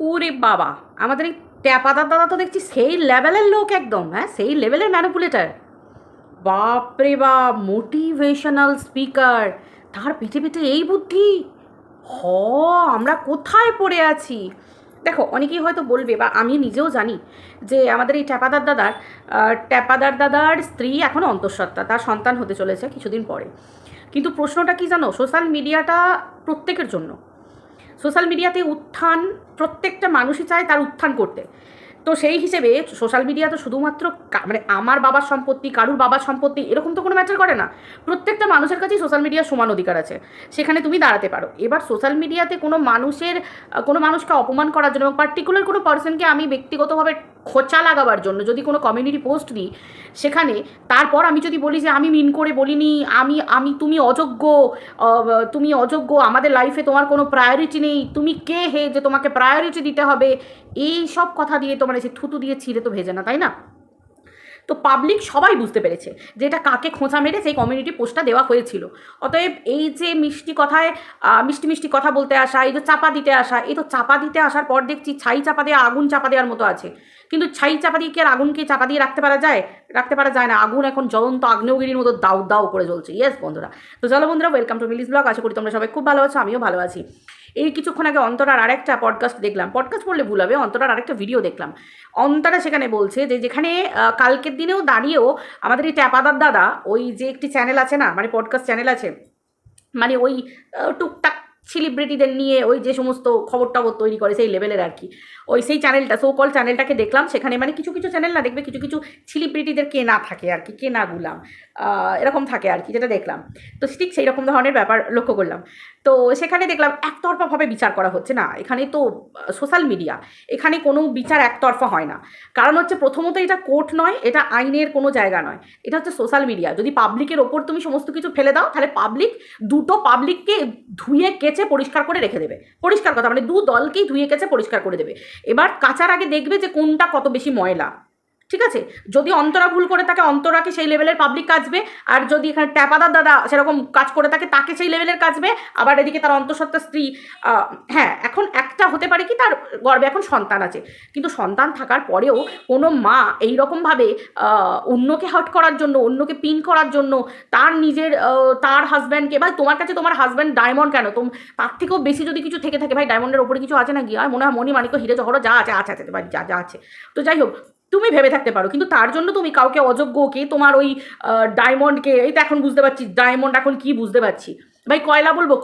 ওরে বাবা, আমাদের এই ট্যাপাদার দাদা তো দেখছি সেই লেভেলের লোক একদম, হ্যাঁ সেই লেভেলের ম্যানিপুলেটার। বাপরে বাপ, মোটিভেশনাল স্পিকার, তার পিঠে পিঠে এই বুদ্ধি। হ, আমরা কোথায় পড়ে আছি। দেখো, অনেকেই হয়তো বলবে, বা আমি নিজেও জানি, যে আমাদের এই ট্যাপাদার দাদার স্ত্রী এখনও অন্তঃসত্ত্বা, তার সন্তান হতে চলেছে কিছুদিন পরে। কিন্তু প্রশ্নটা কি জানো, সোশ্যাল মিডিয়াটা প্রত্যেকের জন্য। সোশ্যাল মিডিয়াতে উত্থান, প্রত্যেকটা মানুষই চায় তার উত্থান করতে। তো সেই হিসেবে সোশ্যাল মিডিয়া তো শুধুমাত্র মানে আমার বাবার সম্পত্তি, কারুর বাবার সম্পত্তি, এরকম তো কোনো ম্যাটার করে না। প্রত্যেকটা মানুষের কাছেই সোশ্যাল মিডিয়ার সমান অধিকার আছে, সেখানে তুমি দাঁড়াতে পারো। এবার সোশ্যাল মিডিয়াতে কোনো মানুষকে অপমান করার জন্য এবং পার্টিকুলার কোনো পার্সনকে আমি ব্যক্তিগতভাবে খোঁচা লাগাবার জন্য যদি কোনো কমিউনিটি পোস্ট দিই, সেখানে তারপর আমি যদি বলি যে আমি মিন করে বলিনি, আমি আমি তুমি অযোগ্য, তুমি অযোগ্য, আমাদের লাইফে তোমার কোনো প্রায়োরিটি নেই, তুমি কে হে যে তোমাকে প্রায়োরিটি দিতে হবে, এই সব কথা দিয়ে তো মানে সে থুতু দিয়ে ছিঁড়ে তো ভেজে না, তাই না? তো পাবলিক সবাই বুঝতে পেরেছে যে এটা কাকে খোঁচা মেরে সেই কমিউনিটি পোস্টটা দেওয়া হয়েছিল। অতএব এই যে মিষ্টি কথায় মিষ্টি মিষ্টি কথা বলতে আসা, এই যে চাপা দিতে আসা, এই তো চাপা দিতে আসার পর দেখছি ছাই চাপা দিয়ে আগুন চাপা দেওয়ার মতো আছে। কিন্তু ছাই চাপা দিয়ে কি আর আগুনকে চাপা দিয়ে রাখতে পারা যায়? রাখতে পারা যায় না। আগুন এখন জ্বলন্ত আগ্নেয়গিরির মতো দাউ দাউ করে জ্বলছে। ইয়েস বন্ধুরা। তো চলো বন্ধুরা, ওয়েলকাম টু মিলিস ব্লগ। আশা করি তোমরা সবাই খুব ভালো আছো, আমিও ভালো আছি। এই কিছুক্ষণ আগে অন্তরার আরেকটা পডকাস্ট দেখলাম, পডকাস্ট বললে ভুল হবে, অন্তরার আরেকটা ভিডিও দেখলাম। অন্তরা সেখানে বলছে যে যেখানে কালকের দিনেও দাঁড়িয়েও আমাদের এই ট্যাপাদার দাদা, ওই যে একটি চ্যানেল আছে না, মানে পডকাস্ট চ্যানেল আছে, মানে ওই টুকটাক সেলিব্রিটিদের নিয়ে ওই যে সমস্ত খবর টবর তৈরি করে সেই লেভেলের আর কি, ওই সেই চ্যানেলটা, সো কল চ্যানেলটাকে দেখলাম। সেখানে মানে কিছু কিছু চ্যানেল না, দেখবে কিছু কিছু সেলিব্রিটিদের কেনা থাকে আর কি, কেনা গুলাম এরকম থাকে আর কি, যেটা দেখলাম। তো ঠিক সেই রকম ধরনের ব্যাপার লক্ষ্য করলাম। তো সেখানে দেখলাম একতরফাভাবে বিচার করা হচ্ছে না। এখানে তো সোশ্যাল মিডিয়া, এখানে কোনো বিচার একতরফা হয় না। কারণ হচ্ছে প্রথমত এটা কোর্ট নয়, এটা আইনের কোনো জায়গা নয়, এটা হচ্ছে সোশ্যাল মিডিয়া। যদি পাবলিকের ওপর তুমি সমস্ত কিছু ফেলে দাও, তাহলে দুটো পাবলিককে ধুয়ে কেচে পরিষ্কার করে রেখে দেবে। পরিষ্কার কথা, মানে দু দলকেই ধুয়ে কেচে পরিষ্কার করে দেবে। এবার কাচার আগে দেখবে যে কোনটা কত বেশি ময়লা। ঠিক আছে, যদি অন্তরা ভুল করে থাকে অন্তরাকে সেই লেভেলের পাবলিক কাচবে, আর যদি এখানে ট্যাপাদার দাদা সেরকম কাজ করে থাকে তাকে সেই লেভেলের কাচবে। আবার এদিকে তার অন্তঃসত্ত্বা স্ত্রী, হ্যাঁ এখন একটা হতে পারে কি তার গর্ভে এখন সন্তান আছে, কিন্তু সন্তান থাকার পরেও কোনো মা এইরকমভাবে অন্যকে হার্ট করার জন্য, অন্যকে পিন করার জন্য তার নিজের তার হাজব্যান্ডকে, ভাই তোমার কাছে তোমার হাজব্যান্ড ডায়মন্ড কেন, তার থেকেও বেশি যদি কিছু থেকে থাকে, ভাই ডায়মন্ডের ওপরে কিছু আছে নাকি? আর মনে হয় মণি মাণিক্য হিরে জহর যা আছে আছে আছে ভাই, যা যা আছে। তো যাই হোক, তুমি ভেবে থাকতে পারো, কিন্তু তার জন্য তুমি কাউকে অযোগ্যকে, তোমার ওই ডায়মন্ডকে, এই তো এখন বুঝতে পারছি ডায়মন্ড এখন কি বুঝতে পারছি, ভাই কয়লা বলবো,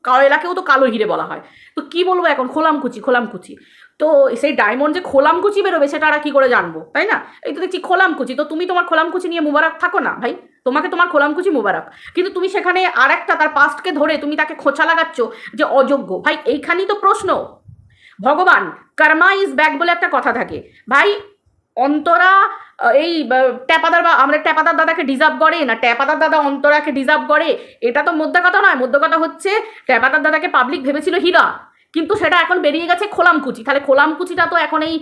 কয়লাকেও তো কালো হিরে বলা হয়। তো কি বলবো এখন, খোলামকুচি। তো সেই ডায়মন্ড যে খোলামকুচি বেরোবে সেটা আর কি করে জানবো, তাই না? এই তো দেখছি খোলামকুচি। তো তুমি তোমার খোলামকুচি নিয়ে মুবারক থাকো না ভাই, তোমাকে তোমার খোলামকুচি মুবারক। কিন্তু তুমি সেখানে আর একটা তার পাস্টকে ধরে তুমি তাকে খোঁচা লাগাচ্ছ যে অযোগ্য। ভাই এইখানেই তো প্রশ্ন। ভগবান, কর্মা ইজ ব্যাক বলে একটা কথা থাকে ভাই। অন্তরা এই ট্যাপাদার বা আমাদের ট্যাপাদার দাদাকে ডিজার্ভ করে না, ট্যাপাদার দাদা অন্তরাকে ডিজার্ভ করে, এটা তো মোদ্দা কথা নয়। মোদ্দা কথা হচ্ছে ট্যাপাদার দাদাকে পাবলিক ভেবেছিল হীরা, কিন্তু সেটা এখন বেরিয়ে গেছে খোলামকুচি। তাহলে খোলামকুচিটা তো এখন এই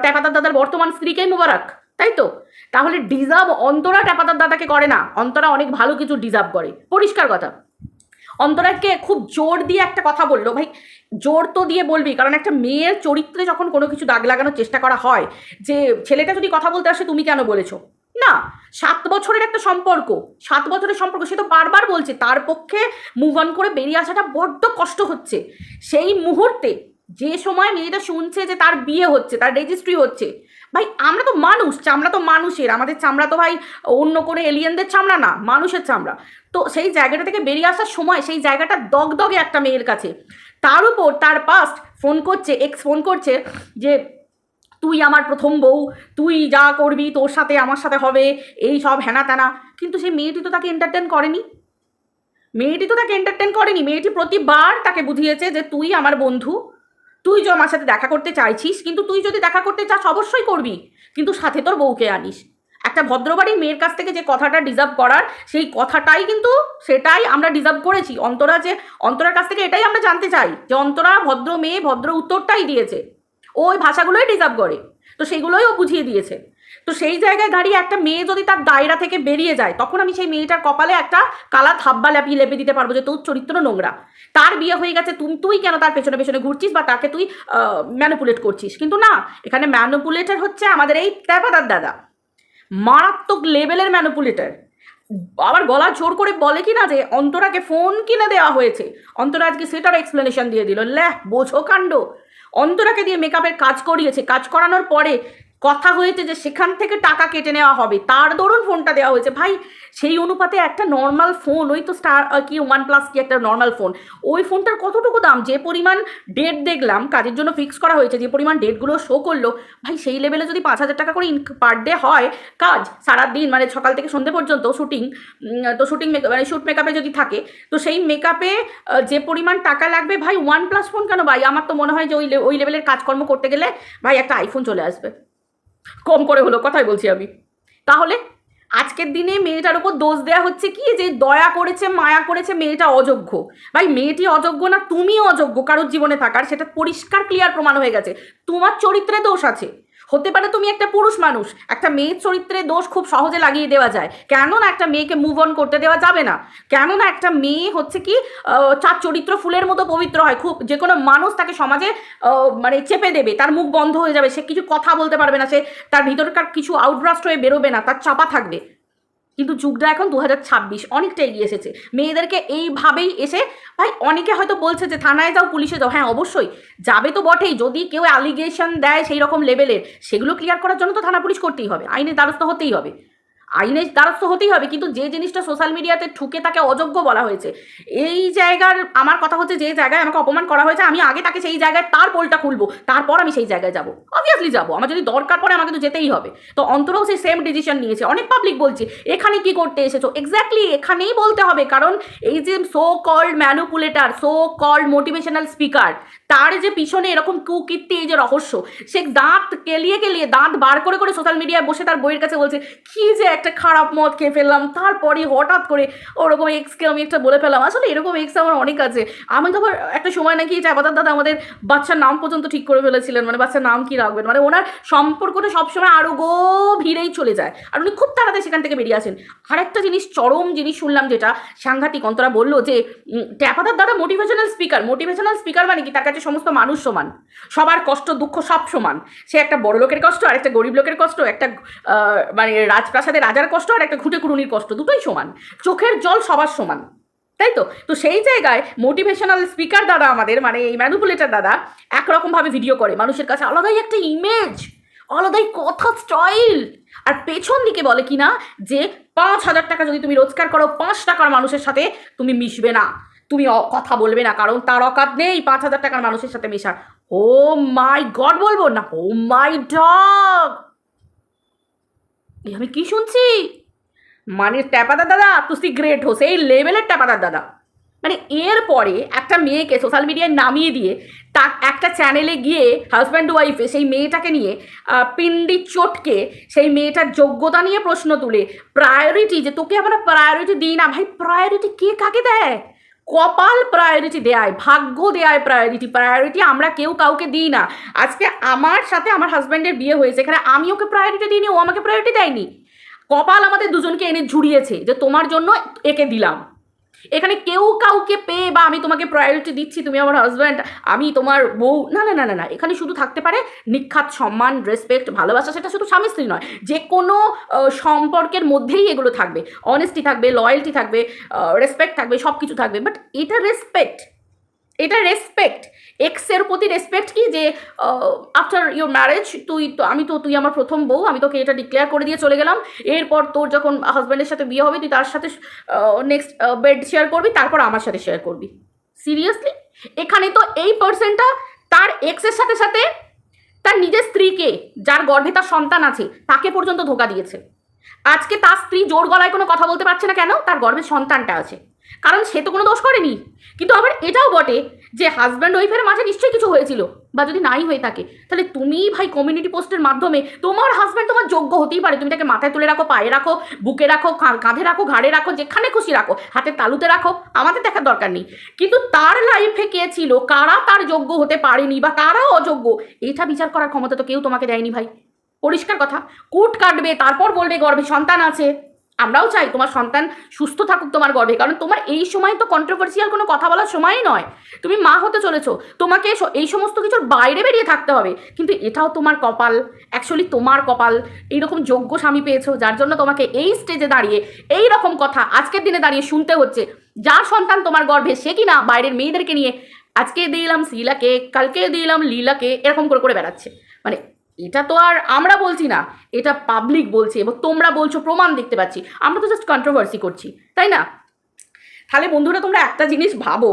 ট্যাপাদার দাদার বর্তমান স্ত্রীকেই মুবারক, তাই তো? তাহলে ডিজার্ভ অন্তরা ট্যাপাদার দাদাকে করে না, অন্তরা অনেক ভালো কিছু ডিজার্ভ করে, পরিষ্কার কথা। অন্তরাকে খুব জোর দিয়ে একটা কথা বললো, ভাই জোর তো দিয়ে বলবি, কারণ একটা মেয়ের চরিত্রে যখন কোনো কিছু দাগ লাগানোর চেষ্টা করা হয়, যে ছেলেটা যদি কথা বলতে আসে তুমি কেন বলেছো, না 7 বছরের একটা সম্পর্ক, 7 বছরের সম্পর্ক, সে তো বারবার বলছে তার পক্ষে মুভ অন করে বেরিয়ে আসাটা বড্ড কষ্ট হচ্ছে। সেই মুহূর্তে যে সময় মেয়েটা শুনছে যে তার বিয়ে হচ্ছে, তার রেজিস্ট্রি হচ্ছে, ভাই আমরা তো মানুষ, চামড়া তো মানুষের, আমাদের চামড়া তো ভাই অন্য কোনো এলিয়েনদের চামড়া না, মানুষের চামড়া। তো সেই জায়গাটা থেকে বেরিয়ে আসার সময় সেই জায়গাটা দগদগে একটা মেয়ের কাছে। তার উপর তার পাস্ট ফোন করছে, এক্স ফোন করছে যে তুই আমার প্রথম বউ, তুই যা করবি তোর সাথে আমার সাথে হবে, এই সব হ্যানা ত্যানা। কিন্তু সেই মেয়েটি তো তাকে এন্টারটেন করেনি, মেয়েটি প্রতিবার তাকে বুঝিয়েছে যে তুই আমার বন্ধু, তুই যে আমার সাথে দেখা করতে চাইছিস, কিন্তু তুই যদি দেখা করতে চাস অবশ্যই করবি, কিন্তু সাথে তোর বউকে আনিস। একটা ভদ্রবাড়ির মেয়ের কাছ থেকে যে কথাটা ডিজার্ভ করার, সেই কথাটাই কিন্তু সেটাই আমরা ডিজার্ভ করেছি। অন্তরার কাছ থেকে এটাই আমরা জানতে চাই যে অন্তরা ভদ্র মেয়ে, ভদ্র উত্তরটাই দিয়েছে, ওই ভাষাগুলোই ডিজার্ভ করে, তো সেগুলোই ও বুঝিয়ে দিয়েছে। তো সেই জায়গায় দাঁড়িয়ে একটা মেয়ে যদি তার দায়রা থেকে বেরিয়ে যায়, তখন আমি সেই মেয়েটার কপালে একটা কালা থাব্বা লেপে দিতে পারবো যে তোর চরিত্র নোংরা, তার বিয়ে হয়ে গেছে, তুই কেন তার পেছনে পেছনে ঘুরছিস বা তাকে তুই ম্যানিপুলেট করছিস। কিন্তু না, এখানে ম্যানিপুলেটার হচ্ছে আমাদের এই ট্যাপাদার দাদা, মারাত্মক লেভেলের ম্যানিপুলেটার। আবার গলা জোর করে বলে কি না যে অন্তরাকে ফোন কিনে দেওয়া হয়েছে, অন্তরা আজকে সেটার এক্সপ্লেনেশন দিয়ে দিল। বোঝো কাণ্ড, অন্তরাকে দিয়ে মেকআপের কাজ করিয়েছে, কাজ করানোর পরে কথা হয়েছে যে সেখান থেকে টাকা কেটে নেওয়া হবে, তার দরুন ফোনটা দেওয়া হয়েছে। ভাই সেই অনুপাতে একটা নর্মাল ফোন, ওই তো স্টার কি OnePlus কি একটা নর্মাল ফোন, ওই ফোনটার কতটুকু দাম, যে পরিমাণ ডেট দেখলাম কাজের জন্য ফিক্স করা হয়েছে, যে পরিমাণ ডেটগুলো শো করলো, ভাই সেই লেভেলে যদি 5,000 টাকা করে পার ডে হয় কাজ, সারাদিন মানে সকাল থেকে সন্ধ্যে পর্যন্ত শুটিং, তো শুটিং মানে শ্যুট মেকআপে যদি থাকে, তো সেই মেকআপে যে পরিমাণ টাকা লাগবে, ভাই OnePlus ফোন কেন ভাই, আমার তো মনে হয় যে ওই লেভেলের কাজকর্ম করতে গেলে ভাই একটা আইফোন চলে আসবে, কম করে হলো, কথাই বলছি আমি। তাহলে আজকের দিনে মেয়েটার উপর দোষ দেওয়া হচ্ছে কি যে দয়া করেছে, মায়া করেছে, মেয়েটা অযোগ্য। ভাই মেয়েটি অযোগ্য না, তুমি অযোগ্য কারোর জীবনে থাকার, সেটা পরিষ্কার ক্লিয়ার প্রমাণ হয়ে গেছে। তোমার চরিত্রে দোষ আছে, হতে পারে তুমি একটা পুরুষ মানুষ, একটা মেয়ের চরিত্রে দোষ খুব সহজে লাগিয়ে দেওয়া যায়, কেন না একটা মেয়েকে মুভ অন করতে দেওয়া যাবে না, কেন না একটা মেয়ে হচ্ছে কি তার চরিত্র ফুলের মতো পবিত্র হয়, খুব যে কোনো মানুষ তাকে সমাজে মানে চেপে দেবে, তার মুখ বন্ধ হয়ে যাবে, সে কিছু কথা বলতে পারবে না, সে তার ভিতরকার কিছু আউটব্রাস্ট হয়ে বেরোবে না, তার চাপা থাকবে। কিন্তু যুগটা এখন 2026, অনেকটা এগিয়ে এসেছে, মেয়েদেরকে এইভাবেই এসে, ভাই অনেকে হয়তো বলছে যে থানায় যাও, পুলিশে যাও, হ্যাঁ অবশ্যই যাবে তো বটেই, যদি কেউ অ্যালিগেশন দেয় সেই রকম লেভেলের, সেগুলো ক্লিয়ার করার জন্য তো থানা পুলিশ করতেই হবে, আইনের দ্বারস্থ হতেই হবে, আইনের দ্বারস্থ হতেই হবে। কিন্তু যে জিনিসটা সোশ্যাল মিডিয়াতে ঠুকে তাকে অযোগ্য বলা হয়েছে, এই জায়গার আমার কথা হচ্ছে, যে জায়গায় আমাকে অপমান করা হয়েছে, আমি আগে তাকে সেই জায়গায় তার পোলটা খুলবো, তারপর আমি সেই জায়গায় যাবো, অবভিয়াসলি যাবো, আমার যদি দরকার পড়ে আমাকে তো যেতেই হবে। তো অন্তরাও সেই সেম ডিসিশন নিয়েছে। অনেক পাবলিক বলছে এখানে কি করতে এসেছো, এক্স্যাক্টলি এখানেই বলতে হবে, কারণ এই যে so called manipulator, so called motivational speaker, তার যে পিছনে এরকম কুকীর্তি, এই যে রহস্য, সে দাঁত কেলিয়ে কেলিয়ে, দাঁত বার করে করে সোশ্যাল মিডিয়ায় বসে তার বইয়ের কাছে বলছে কি যে একটা খারাপ মদ খেয়ে ফেললাম, তারপরে হঠাৎ করে ওরকম এক্সকে আমি একটা বলে ফেললাম। আসলে এরকম এক্স আমার অনেক আছে। আমি তো আবার একটা সময় নাকি চাপাতার দাদা আমাদের বাচ্চার নাম পর্যন্ত ঠিক করে ফেলেছিলেন, মানে বাচ্চার নাম কি রাখবেন, মানে ওনার সম্পর্কটা সবসময় আরও গভীরেই চলে যায়, আর উনি খুব তাড়াতাড়ি সেখান থেকে বেরিয়ে আসেন। আর একটা জিনিস, চরম জিনিস শুনলাম যেটা সাংঘাতিক, অন্তরা বললো যে ট্যাপাদার দাদা মোটিভেশনাল স্পিকার মানে কি, তার কাছে সমস্ত মানুষ সমান, সবার কষ্ট দুঃখ সব সমান, সে একটা বড় লোকের কষ্ট আর একটা গরিব লোকের কষ্ট, একটা মানে রাজপ্রাসাদের রাজার কষ্ট আর একটা ঘুটে কুড়ুনির কষ্ট, দুটোই সমান, চোখের জল সবার সমান, তাই তো। তো সেই জায়গায় মোটিভেশনাল স্পিকার দাদা আমাদের, মানে এই ম্যানুপুলেটার দাদা একরকমভাবে ভিডিও করে, মানুষের কাছে আলাদাই একটা ইমেজ, আলাদাই কথা স্টাইল, আর পেছন দিকে বলে কি না যে 5,000 টাকা যদি তুমি রোজগার করো, 5 টাকার মানুষের সাথে তুমি মিশবে না, তুমি কথা বলবে না, কারণ তার অকাত নেই 5,000 টাকার মানুষের সাথে মেশার। ও মাই গড বলবো না, ও মাই ডগ, আমি কি শুনছি, মানে ট্যাপাদার দাদা তুই গ্রেট হো, সেই লেভেলের ট্যাপাদার দাদা। মানে এরপরে একটা মেয়েকে সোশ্যাল মিডিয়ায় নামিয়ে দিয়ে তা একটা চ্যানেলে গিয়ে হাজব্যান্ড ওয়াইফে সেই মেয়েটাকে নিয়ে পিন্ডি চটকে সেই মেয়েটার যোগ্যতা নিয়ে প্রশ্ন তুলে, প্রায়োরিটি যে তোকে আমরা প্রায়োরিটি দিই না, ভাই প্রায়োরিটি কে কাকে দেয়, কপাল প্রায়োরিটি দেয়, ভাগ্য দেয় প্রায়োরিটি আমরা কেউ কাউকে দিই না। আজকে আমার সাথে আমার হাজব্যান্ডের বিয়ে হয়েছে, এখানে আমি ওকে প্রায়োরিটি দিইনি, ও আমাকে প্রায়োরিটি দেয়নি, কপাল আমাদের দুজনকে এনে ঝুড়িয়েছে যে তোমার জন্য একে দিলাম। এখানে কেউ কাউকে পেয়ে বা আমি তোমাকে প্রায়োরিটি দিচ্ছি, তুমি আমার হাজব্যান্ড, আমি তোমার বউ, না না না না না, এখানে শুধু থাকতে পারে নিখাত সম্মান, রেসপেক্ট, ভালোবাসা, সেটা শুধু স্বামী স্ত্রী নয়, যে কোনো সম্পর্কের মধ্যেই এগুলো থাকবে, অনেস্টি থাকবে, লয়্যালটি থাকবে, রেসপেক্ট থাকবে, সব কিছু থাকবে। বাট এটা রেসপেক্ট, এক্সের প্রতি রেসপেক্ট কি, যে আফটার ইউর ম্যারেজ তুই আমার প্রথম বউ, আমি তোকে এটা ডিক্লেয়ার করে দিয়ে চলে গেলাম, এরপর তোর যখন হাজব্যান্ডের সাথে বিয়ে হবে তুই তার সাথে নেক্সট বেড শেয়ার করবি, তারপর আমার সাথে শেয়ার করবি। সিরিয়াসলি এখানে তো এই পার্সনটা তার এক্সের সাথে সাথে তার নিজের স্ত্রীকে, যার গর্ভে তার সন্তান আছে, তাকে পর্যন্ত ধোকা দিয়েছে। আজকে তার স্ত্রী জোর গলায় কোনো কথা বলতে পারছে না কেন, তার গর্ভে সন্তানটা আছে, কারণ সে তো কোনো দোষ করেনি। কিন্তু আবার এটাও বটে যে হাজব্যান্ড ওয়াইফের মাঝে নিশ্চয়ই কিছু হয়েছিল, বা যদি নাই হয়ে থাকে তাহলে তুমি ভাই কমিউনিটি পোস্টের মাধ্যমে, তোমার হাজব্যান্ড তোমার যোগ্য হতেই পারে, তুমি তাকে মাথায় তুলে রাখো, পায়ে রাখো, বুকে রাখো, কাঁধে রাখো, ঘাড়ে রাখো, যেখানে খুশি রাখো, হাতের তালুতে রাখো, আমাদের দেখার দরকার নেই। কিন্তু তার লাইফে কে ছিল, কারা তার যোগ্য হতে পারেনি বা কারা অযোগ্য, এটা বিচার করার ক্ষমতা তো কেউ তোমাকে দেয়নি ভাই। পরিষ্কার কথা। কুট কাটবে, তারপর বলবে গর্ভে সন্তান আছে। আমরাও চাই তোমার সন্তান সুস্থ থাকুক তোমার গর্ভে, কারণ তোমার এই সময় তো কন্ট্রোভার্সিয়াল কোনো কথা বলার সময়ই নয়। তুমি মা হতে চলেছো, তোমাকে এই সমস্ত কিছুর বাইরে বেরিয়ে থাকতে হবে। কিন্তু এটাও তোমার কপাল, অ্যাকচুয়ালি তোমার কপাল, এইরকম যোগ্য স্বামী পেয়েছো যার জন্য তোমাকে এই স্টেজে দাঁড়িয়ে এই রকম কথা আজকের দিনে দাঁড়িয়ে শুনতে হচ্ছে। যার সন্তান তোমার গর্ভে সে কি না বাইরের মেয়েদেরকে নিয়ে আজকে দিলাম শীলাকে, কালকে দিলাম লীলাকে, এরকম করে করে বেড়াচ্ছে। মানে এটা তো আর আমরা বলছি না, এটা পাবলিক বলছে এবং তোমরা বলছো, প্রমাণ দেখতে পাচ্ছি। আমরা তো জাস্ট কন্ট্রোভার্সি করছি, তাই না? তাহলে বন্ধুরা তোমরা একটা জিনিস ভাবো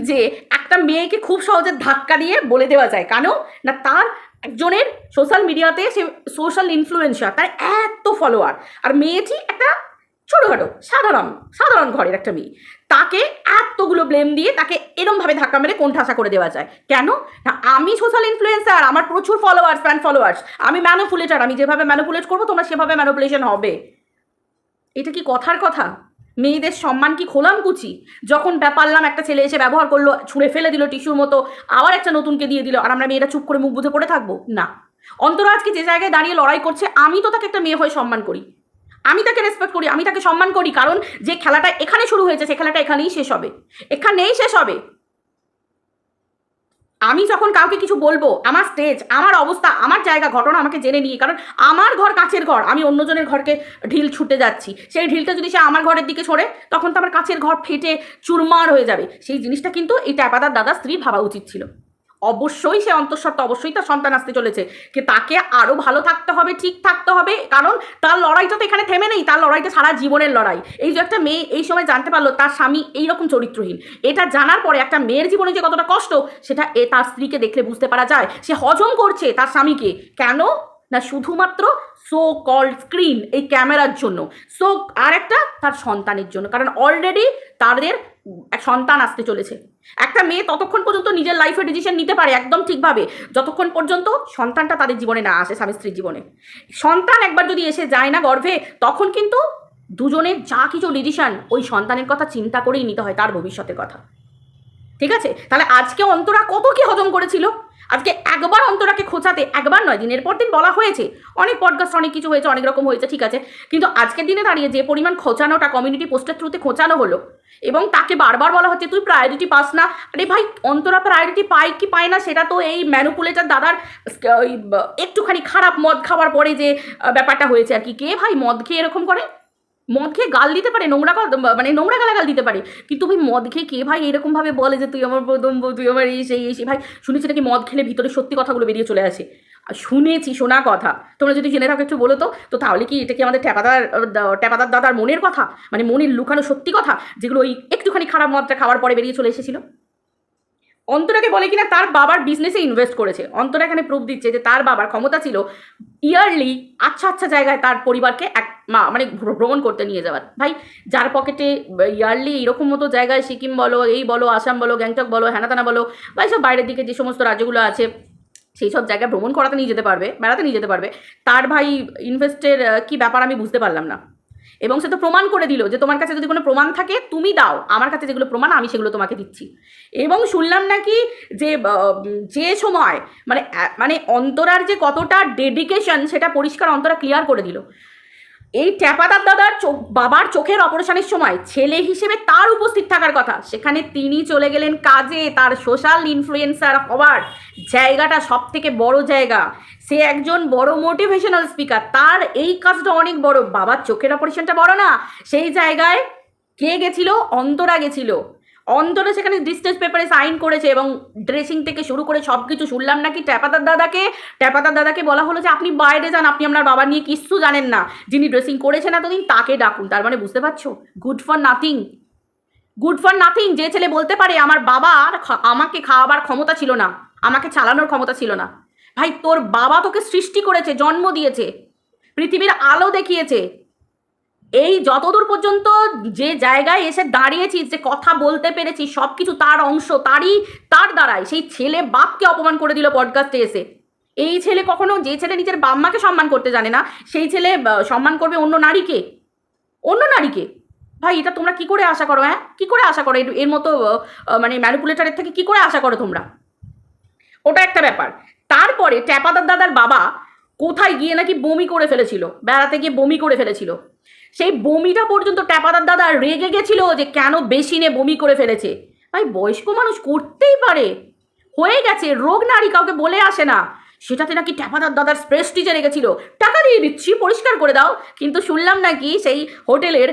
যে একটা মেয়েকে খুব সহজে ধাক্কা দিয়ে বলে দেওয়া যায় কেন না, তার একজনের সোশ্যাল মিডিয়াতে সে সোশ্যাল ইনফ্লুয়েন্সার, তার এত ফলোয়ার, আর মেয়েটি একটা ছোটোখাটো সাধারণ সাধারণ ঘরের একটা মেয়ে, তাকে এতগুলো ব্লেম দিয়ে তাকে এরমভাবে ধাক্কা মেরে কোণঠাসা করে দেওয়া যায় কেন না? আমি সোশ্যাল ইনফ্লুয়েন্সার, আমার প্রচুর ফলোয়ার্স, ফ্যান ফলোয়ার্স, আমি ম্যানুপুলেটার, আমি যেভাবে ম্যানুপুলেট করবো তোমরা সেভাবে ম্যানুপুলেশন হবে। এটা কি কথার কথা? মেয়েদের সম্মান কি খোলাম কুচি? যখন পারলাম একটা ছেলে এসে ব্যবহার করলো, ছুঁড়ে ফেলে দিল টিস্যুর মতো, আবার একটা নতুনকে দিয়ে দিল, আর আমরা মেয়েরা চুপ করে মুখ বুঝে পড়ে থাকবো না? অন্তরা আজকে যে জায়গায় দাঁড়িয়ে লড়াই করছে, আমি তো তাকে একটা মেয়ে হয়ে সম্মান করি, আমি তাকে রেসপেক্ট করি, আমি তাকে সম্মান করি, কারণ যে খেলাটা এখানে শুরু হয়েছে সে খেলাটা এখানেই শেষ হবে, এখানেই শেষ হবে। আমি যখন কাউকে কিছু বলবো, আমার স্টেজ, আমার অবস্থা, আমার জায়গা, ঘটনা আমাকে জেনে নিয়ে, কারণ আমার ঘর কাছের ঘর, আমি অন্যজনের ঘরকে ঢিল ছুটে যাচ্ছি, সেই ঢিলটা যদি সে আমার ঘরের দিকে ছোড়ে তখন তো আমার কাছের ঘর ফেটে চুরমার হয়ে যাবে। সেই জিনিসটা কিন্তু এই ট্যাপাদার দাদা স্ত্রীর ভাবা উচিত ছিল। অবশ্যই সে অন্তঃসত্ত্বা, অবশ্যই তার সন্তান আসতে চলেছে, কি তাকে আরও ভালো থাকতে হবে, ঠিক থাকতে হবে, কারণ তার লড়াইটা তো এখানে থেমে নেই, তার লড়াইটা সারা জীবনের লড়াই। এই যে একটা মেয়ে এই সময় জানতে পারলো তার স্বামী এইরকম চরিত্রহীন, এটা জানার পরে একটা মেয়ের জীবনে যে কতটা কষ্ট সেটা তার স্ত্রীকে দেখলে বুঝতে পারা যায়। সে হজম করছে তার স্বামীকে, কেন না শুধুমাত্র সো কল্ড স্ক্রিন, এই ক্যামেরার জন্য, সো আর একটা তার সন্তানের জন্য, কারণ অলরেডি তাদের এক সন্তান আসতে চলেছে। একটা মেয়ে ততক্ষণ পর্যন্ত নিজের লাইফে ডিসিশন নিতে পারে একদম ঠিকভাবে যতক্ষণ পর্যন্ত সন্তানটা তাদের জীবনে না আসে, স্বামী স্ত্রীর জীবনে। সন্তান একবার যদি এসে যায় না গর্ভে, তখন কিন্তু দুজনের যা কিছু ডিসিশন ওই সন্তানের কথা চিন্তা করেই নিতে হয়, তার ভবিষ্যতের কথা। ঠিক আছে? তাহলে আজকে অন্তরা কত কি হজম করেছিল, আজকে একবার অন্তরাকে খোঁচাতে, একবার নয় দিনের পর দিন বলা হয়েছে, অনেক পডকাস্ট, অনেক কিছু হয়েছে, অনেক রকম হয়েছে, ঠিক আছে, কিন্তু আজকের দিনে দাঁড়িয়ে যে পরিমাণ খোঁচানোটা কমিউনিটি পোস্টের থ্রুতে খোঁচানো হলো এবং তাকে বারবার বলা হচ্ছে তুই প্রায়োরিটি পাস না। আরে ভাই, অন্তরা প্রায়োরিটি পায় কি পায় না সেটা তো এই ম্যানুপুলেটার দাদার একটুখানি খারাপ মদ খাওয়ার পরে যে ব্যাপারটা হয়েছে আর কি। কে ভাই মদ খেয়ে এরকম করে? মদ খেয়ে গাল দিতে পারে, নোংরা মানে নোংরা গালাগাল দিতে পারে, কিন্তু ভাই মদ খেয়ে কে ভাই এরকমভাবে বলে যে তুই আমার প্রথম বউ, তুই আমার এই সেই ভাই? শুনেছি নাকি মদ খেলে ভিতরে সত্যি কথাগুলো বেরিয়ে চলে আসে, শুনেছি, শোনা কথা। তোমরা যদি জেনে থাকো একটু বলো তো তাহলে কি এটা কি আমাদের ট্যাপাদার দাদার মনের কথা, মানে মনের লুকানো সত্যি কথা, যেগুলো ওই একটুখানি খারাপ মদটা খাওয়ার পরে বেরিয়ে চলে এসেছিল? অন্তরাকে বলে কিনা তার বাবার বিজনেসে ইনভেস্ট করেছে। অন্তরা এখানে প্রুফ দিচ্ছে যে তার বাবার ক্ষমতা ছিল ইয়ারলি আচ্ছা আচ্ছা জায়গায় তার পরিবারকে মানে ভ্রমণ করতে নিয়ে যাওয়ার। ভাই, যার পকেটে ইয়ারলি এরকম মতো জায়গায়, সিকিম বলো, এই বলো, আসাম বলো, গ্যাংটক বলো, হ্যানাতানা বলো, বা এইসব বাইরের দিকে যে সমস্ত রাজ্যগুলো আছে সেই সব জায়গায় ভ্রমণ করাতে নিয়ে যেতে পারবে, বেড়াতে নিয়ে যেতে পারবে, তার ভাই ইনভেস্টের কি ব্যাপার আমি বুঝতে পারলাম না। এবং সে তো প্রমাণ করে দিল যে তোমার কাছে যদি কোনো প্রমাণ থাকে তুমি দাও, আমার কাছে যেগুলো প্রমাণ আমি সেগুলো তোমাকে দিচ্ছি। এবং শুনলাম নাকি যে সময় মানে অন্তরার যে কতটা ডেডিকেশন সেটা পরিষ্কার অন্তরা ক্লিয়ার করে দিল। এই ট্যাপাদার দাদার বাবার চোখের অপারেশনের সময় ছেলে হিসেবে তার উপস্থিত থাকার কথা, সেখানে তিনি চলে গেলেন কাজে, তার সোশ্যাল ইনফ্লুয়েন্সার হওয়ার জায়গাটা সব থেকে বড় জায়গা। সে একজন বড় মোটিভেশনাল স্পিকার, তার এই কাজটা অনেক বড়, বাবার চোখের অপারেশনটা বড় না। সেই জায়গায় কে গেছিল? অন্তরা গেছিল। অন্তরা সেখানে ডিসচার্জ পেপারে সাইন করেছে এবং ড্রেসিং থেকে শুরু করে সব কিছু। শুনলাম নাকি ট্যাপাদার দাদাকে বলা হলো যে আপনি বাইরে যান, আপনি আপনার বাবা নিয়ে কিচ্ছু জানেন না, যিনি ড্রেসিং করেছেন এতদিন তাকে ডাকুন। তার মানে বুঝতে পারছো, গুড ফর নাথিং। যে ছেলে বলতে পারে আমার বাবার আমাকে খাওয়াবার ক্ষমতা ছিল না, আমাকে চালানোর ক্ষমতা ছিল না, ভাই তোর বাবা তোকে সৃষ্টি করেছে, জন্ম দিয়েছে, পৃথিবীর আলো দেখিয়েছে, এই যতদূর পর্যন্ত যে জায়গায় এসে দাঁড়িয়েছিস, যে কথা বলতে পেরেছিস, সব কিছু তার অংশ, তার দ্বারাই। সেই ছেলে বাপকে অপমান করে দিল পডকাস্টে এসে। এই ছেলে কখনো, যে ছেলে নিজের বাম্মাকে সম্মান করতে জানে না, সেই ছেলে সম্মান করবে অন্য নারীকে। ভাই, এটা তোমরা কি করে আশা করো? হ্যাঁ, কি করে আশা করো এর মতো মানে ম্যানিপুলেটারের থেকে কি করে আশা করো তোমরা? ওটা একটা ব্যাপার। তারপরে ট্যাপাদার দাদার বাবা কোথায় গিয়ে নাকি বমি করে ফেলেছিল, বেড়াতে গিয়ে বমি করে ফেলেছিল। সেই বমিটা পর্যন্ত ট্যাপাদার দাদা রেগে গেছিল যে কেন বেশিনে বমি করে ফেলেছে। ভাই বয়স্ক মানুষ করতেই পারে, হয়ে গেছে, রোগ নারী কাউকে বলে আসে না। সেটাতে নাকি ট্যাপাদার দাদার প্রেস্টিজে রেগেছিল, টাকা দিয়ে দিচ্ছি পরিষ্কার করে দাও। কিন্তু শুনলাম নাকি সেই হোটেলের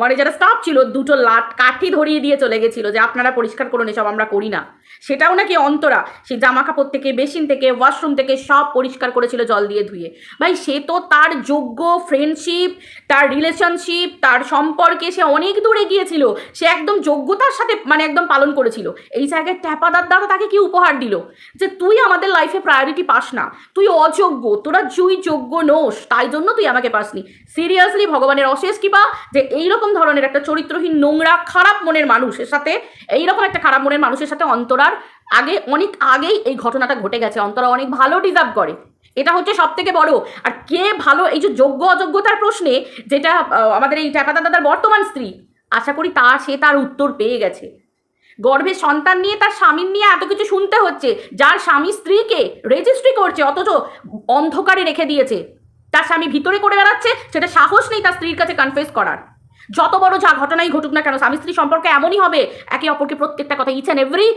মানে যারা স্টাফ ছিল দুটো কাঠি ধরিয়ে দিয়ে চলে গেছিল যে আপনারা পরিষ্কার করুন, এসব আমরা করি না। সেটাও নাকি অন্তরা সেই জামা কাপড় থেকে, বেসিন থেকে, ওয়াশরুম থেকে সব পরিষ্কার করেছিল জল দিয়ে ধুয়ে। ভাই সে তো তার যোগ্য ফ্রেন্ডশিপ, তার রিলেশনশিপ, তার সম্পর্কে সে অনেক দূরে গিয়েছিল, সে একদম যোগ্যতার সাথে মানে একদম পালন করেছিল। এই জায়গায় ট্যাপাদার দাদা তাকে কি উপহার দিল যে তুই আমাদের লাইফে প্রায়োরিটি পাস না, তুই অযোগ্য, তোরা যোগ্য নোস, তাই জন্য তুই আমাকে পাসনি। সিরিয়াসলি ভগবানের অশেষ কৃপা যে এইরকম ধরনের একটা চরিত্রহীন, নোংরা, খারাপ মনের মানুষের সাথে, এইরকম একটা খারাপ মনের মানুষের সাথে অন্তরার অনেক আগেই এই ঘটনাটা ঘটে গেছে। অন্তরা অনেক ভালো ডিজার্ভ করে, এটা হচ্ছে সব থেকে বড়। আর কে ভালো, এই যে যোগ্য অযোগ্যতার প্রশ্নে যেটা আমাদের এই ট্যাপাদার দাদার বর্তমান স্ত্রী, আশা করি সে তার উত্তর পেয়ে গেছে। গর্ভে সন্তান নিয়ে তার স্বামীর নিয়ে এত কিছু শুনতে হচ্ছে, যার স্বামী স্ত্রীকে রেজিস্ট্রি করছে অথচ অন্ধকারে রেখে দিয়েছে, তার স্বামী ভিতরে করে বেড়াচ্ছে, সেটা সাহস নেই তার স্ত্রীর কাছে কনফেস করার। যত বড় যা ঘটনাই ঘটুক না কেন, স্বামী স্ত্রী সম্পর্কে এমনই হবে, একে অপরকে প্রত্যেকটা কথা, ইচ অ্যান্ড এভরি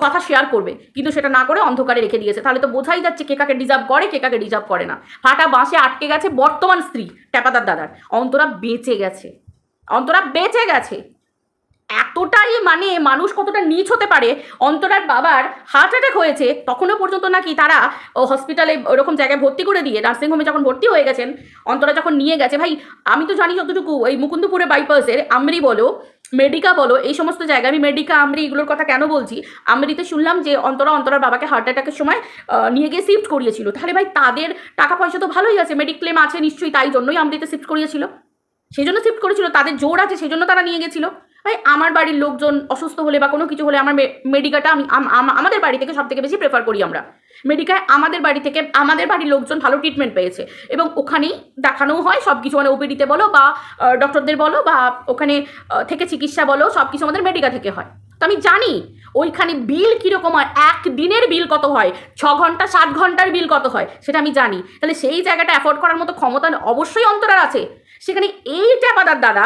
কথা শেয়ার করবে, কিন্তু সেটা না করে অন্ধকারে রেখে দিয়েছে। তাহলে তো বোঝাই যাচ্ছে কে কাকে ডিজার্ভ করে, কে কাকে ডিজার্ভ করে না। ফাটা বাঁশে আটকে গেছে বর্তমান স্ত্রী ট্যাপাদার দাদার। অন্তরা বেঁচে গেছে, অন্তরা বেঁচে গেছে। এতটাই মানে মানুষ কতটা নীচ হতে পারে। অন্তরার বাবার হার্ট অ্যাটাক হয়েছে, তখনও পর্যন্ত নাকি তারা হসপিটালে ওরকম জায়গায় ভর্তি করে দিয়ে, নার্সিংহোমে যখন ভর্তি হয়ে গেছেন, অন্তরা যখন নিয়ে গেছে, ভাই আমি তো জানি যতটুকু, এই মুকুন্দপুরে বাইপাসের আমরি বলো, মেডিকা বলো, এই সমস্ত জায়গায়, আমি মেডিকা আমরি এগুলোর কথা কেন বলছি, আমরিতে শুনলাম যে অন্তরার বাবাকে হার্ট অ্যাটাকের সময় নিয়ে গিয়ে শিফট করিয়েছিল। তাহলে ভাই তাদের টাকা পয়সা তো ভালোই আছে, মেডিক্লেম আছে নিশ্চয়ই, তাই জন্যই আমরিতে শিফট করিয়েছিল, সেই জন্য শিফট করেছিল, তাদের জোর আছে সেই জন্য তারা নিয়ে গেছিলো। ভাই আমার বাড়ির লোকজন অসুস্থ হলে বা কোনো কিছু হলে আমার মেডিকাটা আমি আমাদের বাড়ি থেকে সব থেকে বেশি প্রেফার করি আমরা। মেডিকায় আমাদের বাড়ি থেকে আমাদের বাড়ির লোকজন ভালো ট্রিটমেন্ট পেয়েছে এবং ওখানেই দেখানোও হয় সব কিছু, মানে ওপিডিতে বলো বা ডক্টরদের বলো বা ওখানে থেকে চিকিৎসা বলো, সব কিছু আমাদের মেডিকা থেকে হয়। তো আমি জানি ওইখানে বিল কীরকম হয়, একদিনের বিল কত হয়, 6 ঘন্টা 7 ঘন্টার বিল কত হয়, সেটা আমি জানি। তাহলে সেই জায়গাটা অ্যাফোর্ড করার মতো ক্ষমতা অবশ্যই অন্তরার আছে। সেখানে এই ট্যাপাদার দাদা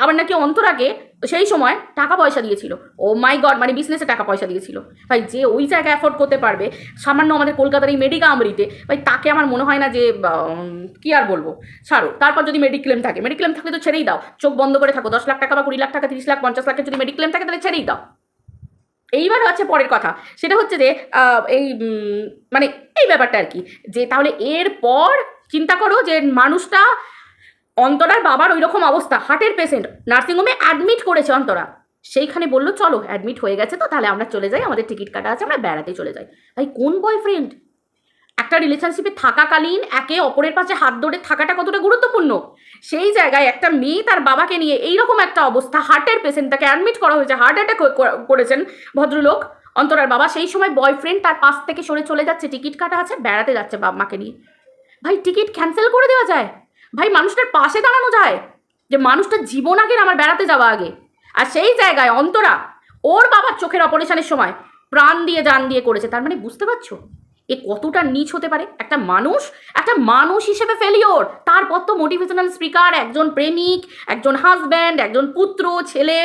আবার নাকি অন্তরাকে সেই সময় টাকা পয়সা দিয়েছিল, ও মাই গড, মানে বিজনেসে টাকা পয়সা দিয়েছিল। ভাই যে ওই জায়গায় অ্যাফোর্ড করতে পারবে, সামান্য আমাদের কলকাতার এই মেডিকা আমরিতে, ভাই তাকে আমার মনে হয় না যে কী আর বলবো, ছাড়ো। তারপর যদি মেডিক্লেম থাকলে তো ছেড়েই দাও, চোখ বন্ধ করে থাকো, 10 লাখ টাকা বা 20 লাখ টাকা, 30 লাখ 50 লাখের যদি মেডিক্লেম থাকে তাহলে ছেড়েই দাও। এইবার হচ্ছে পরের কথা, সেটা হচ্ছে যে এই মানে এই ব্যাপারটা আর কি, যে তাহলে এরপর চিন্তা করো যে মানুষটা, অন্তরার বাবার ওই রকম অবস্থা, হার্টের পেশেন্ট, নার্সিংহোমে অ্যাডমিট করেছে অন্তরা, সেইখানে বললো চলো অ্যাডমিট হয়ে গেছে তো তাহলে আমরা চলে যাই, আমাদের টিকিট কাটা আছে, আমরা বেড়াতে চলে যাই। ভাই কোন বয়ফ্রেন্ড, একটা রিলেশনশিপে থাকাকালীন একে অপরের পাশে হাত ধরে থাকাটা কতটা গুরুত্বপূর্ণ। সেই জায়গায় একটা মেয়ে তার বাবাকে নিয়ে এইরকম একটা অবস্থা, হার্টের পেশেন্ট, তাকে অ্যাডমিট করা হয়েছে, হার্ট অ্যাটাক করেছেন ভদ্রলোক অন্তরার বাবা, সেই সময় বয়ফ্রেন্ড তার পাশ থেকে সরে চলে যাচ্ছে, টিকিট কাটা আছে, বেড়াতে যাচ্ছে বাবা মাকে নিয়ে। ভাই টিকিট ক্যান্সেল করে দেওয়া যায়, ভাই মানুষটার পাশে দাঁড়ানো যায় যে মানুষটার জীবন আগে আমার বেড়াতে যাওয়া আগে। আর সেই জায়গায় অন্তরা ওর বাবার চোখের অপারেশনের সময় প্রাণ দিয়ে জান দিয়ে করেছে। তার মানে বুঝতে পারছো এ কতটা নীচ হতে পারে একটা মানুষ হিসেবে ফেলিওর। তারপর তো মোটিভেশনাল স্পিকার, একজন প্রেমিক, একজন হাজব্যান্ড, একজন পুত্র, ছেলে,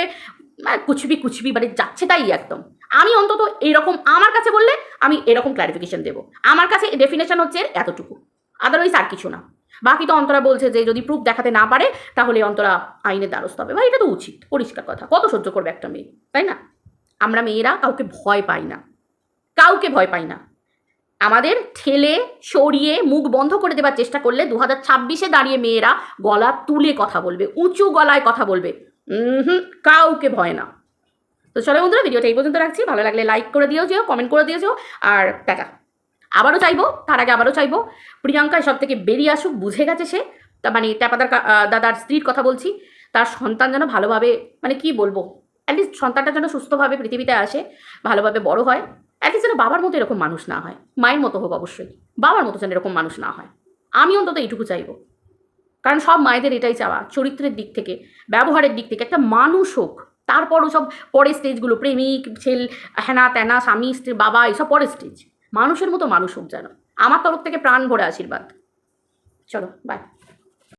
কুছবি মানে যাচ্ছে তাই একদম। আমি অন্তত এইরকম, আমার কাছে বললে আমি এরকম ক্লারিফিকেশন দেবো, আমার কাছে ডেফিনেশন হচ্ছে এতটুকু, আদারওয়াইজ আর কিছু না। বাকি তো অন্তরা বলছে যে যদি প্রুফ দেখাতে না পারে তাহলে অন্তরা আইনের দ্বারস্থ হবে। ভাই এটা তো উচিত, পরিষ্কার কথা, কত সহ্য করবে একটা মেয়ে, তাই না? আমরা মেয়েরা কাউকে ভয় পাই না, কাউকে ভয় পাই না। আমাদের ঠেলে সরিয়ে মুখ বন্ধ করে দেওয়ার চেষ্টা করলে 2026-এ দাঁড়িয়ে মেয়েরা গলা তুলে কথা বলবে, উঁচু গলায় কথা বলবে, কাউকে ভয় না। তো চলো বন্ধুরা, ভিডিওটা এই পর্যন্ত রাখছি। ভালো লাগলে লাইক করে দিও, কমেন্ট করে দিয়েছো, আর টাটা। আবারও চাইবো, তার আগে আবারও চাইবো প্রিয়াঙ্কা সব থেকে বেরিয়ে আসুক, বুঝে গেছে সে, মানে ট্যাপাদার দাদার স্ত্রীর কথা বলছি, তার সন্তান যেন ভালোভাবে, মানে কি বলবো, অ্যাটলিস্ট সন্তানটা যেন সুস্থভাবে পৃথিবীতে আসে, ভালোভাবে বড় হয়, অ্যাটলিস্ট যেন বাবার মতো এরকম মানুষ না হয়, মায়ের মতো হোক অবশ্যই, বাবার মতো যেন এরকম মানুষ না হয়, আমি অন্তত এইটুকু চাইবো। কারণ সব মায়েদের এটাই চাওয়া, চরিত্রের দিক থেকে, ব্যবহারের দিক থেকে একটা মানুষ হোক। তারপরও সব পরের স্টেজগুলো, প্রেমিক, ছেলে, হ্যানা ত্যানা, স্বামী স্ত্রী, বাবা, এইসব পরের স্টেজ। মানুষের মতো মানুষ হোক যেন। আমার তরফ থেকে প্রাণ ভরে আশীর্বাদ। চলো বাই।